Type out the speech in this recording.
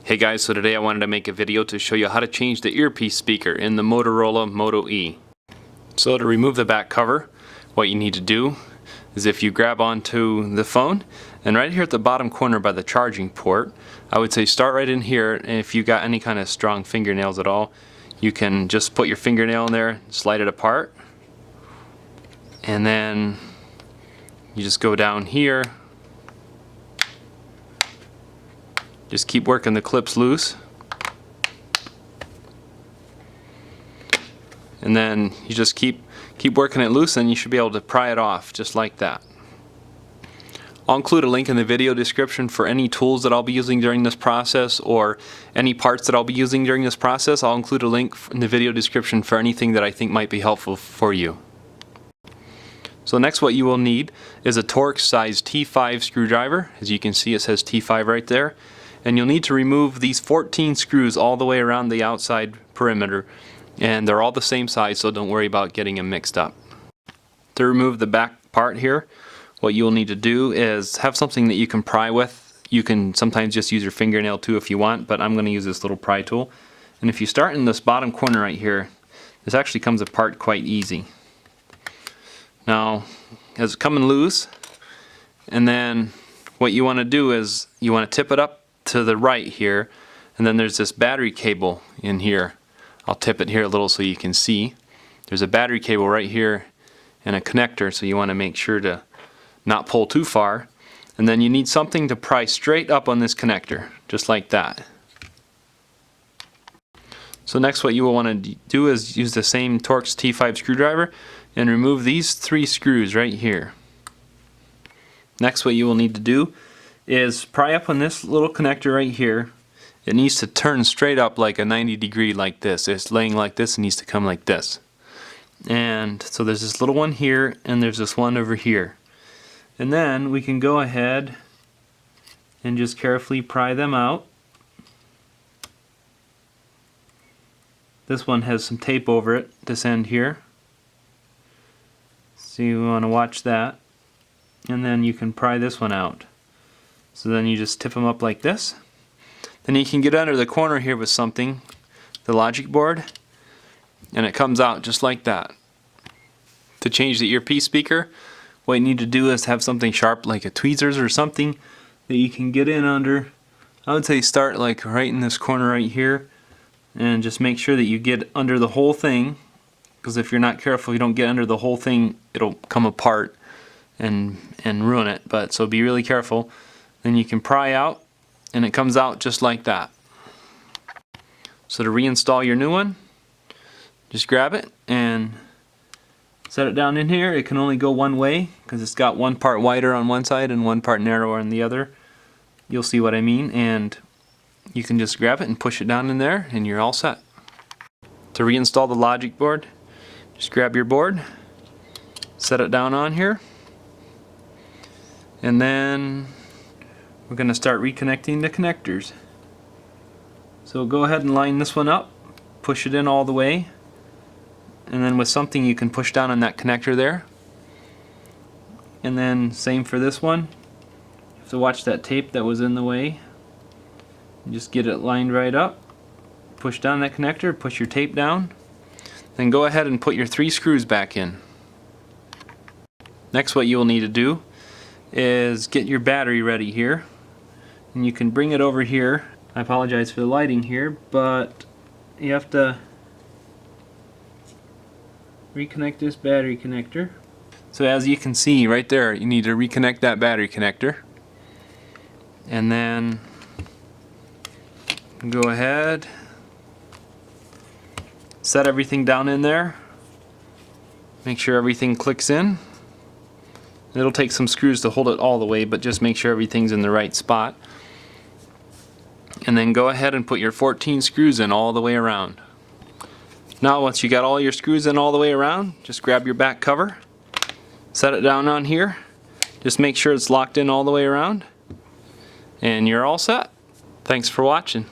Hey guys, so today I wanted to make a video to show you how to change the earpiece speaker in the Motorola Moto E. So to remove the back cover, what you need to do is if you grab onto the phone and right here at the bottom corner by the charging port, I would say start right in here, and if you got any kind of strong fingernails at all, you can just put your fingernail in there, slide it apart, and then you just go down here. Just keep working the clips loose, and then you just keep working it loose, and you should be able to pry it off just like that. I'll include a link in the video description for any tools that I'll be using during this process or any parts that I'll be using during this process. I'll include a link in the video description for anything that I think might be helpful for you. So next what you will need is a Torx size T5 screwdriver. As you can see, it says T5 right there. And you'll need to remove these 14 screws all the way around the outside perimeter, and they're all the same size, so don't worry about getting them mixed up. To remove the back part here, what you'll need to do is have something that you can pry with. You can sometimes just use your fingernail too if you want, but I'm going to use this little pry tool. And if you start in this bottom corner right here, this actually comes apart quite easy. Now, it's coming loose, and then what you want to do is you want to tip it up to the right here, and then there's this battery cable in here. I'll tip it here a little so you can see. There's a battery cable right here and a connector, so you want to make sure to not pull too far. And then you need something to pry straight up on this connector, just like that. So next what you will want to do is use the same Torx T5 screwdriver and remove these 3 screws right here. Next what you will need to do is pry up on this little connector right here. It needs to turn straight up like a 90-degree like this. It's laying like this and needs to come like this. And so there's this little one here, and there's this one over here. And then we can go ahead and just carefully pry them out. This one has some tape over it, this end here. So you want to watch that. And then you can pry this one out. So then you just tip them up like this. Then you can get under the corner here with something, the logic board, and it comes out just like that. To change the earpiece speaker, what you need to do is have something sharp like a tweezers or something that you can get in under. I would say start like right in this corner right here, and just make sure that you get under the whole thing, because if you're not careful, you don't get under the whole thing, it'll come apart and ruin it. But so be really careful. Then you can pry out, and it comes out just like that. So to reinstall your new one, just grab it and set it down in here. It can only go one way because it's got one part wider on one side and one part narrower on the other. You'll see what I mean. And you can just grab it and push it down in there, and you're all set. To reinstall the logic board, just grab your board, set it down on here, and then we're going to start reconnecting the connectors. So go ahead and line this one up, push it in all the way, and then with something you can push down on that connector there. And then same for this one. You have to watch that tape that was in the way. Just get it lined right up, push down that connector, push your tape down, then go ahead and put your 3 screws back in. Next what you will need to do is get your battery ready here. And you can bring it over here. I apologize for the lighting here, but you have to reconnect this battery connector. So as you can see right there, you need to reconnect that battery connector. And then go ahead, set everything down in there. Make sure everything clicks in. It'll take some screws to hold it all the way, but just make sure everything's in the right spot. And then go ahead and put your 14 screws in all the way around. Now once you got all your screws in all the way around, just grab your back cover, set it down on here, just make sure it's locked in all the way around, and you're all set. Thanks for watching.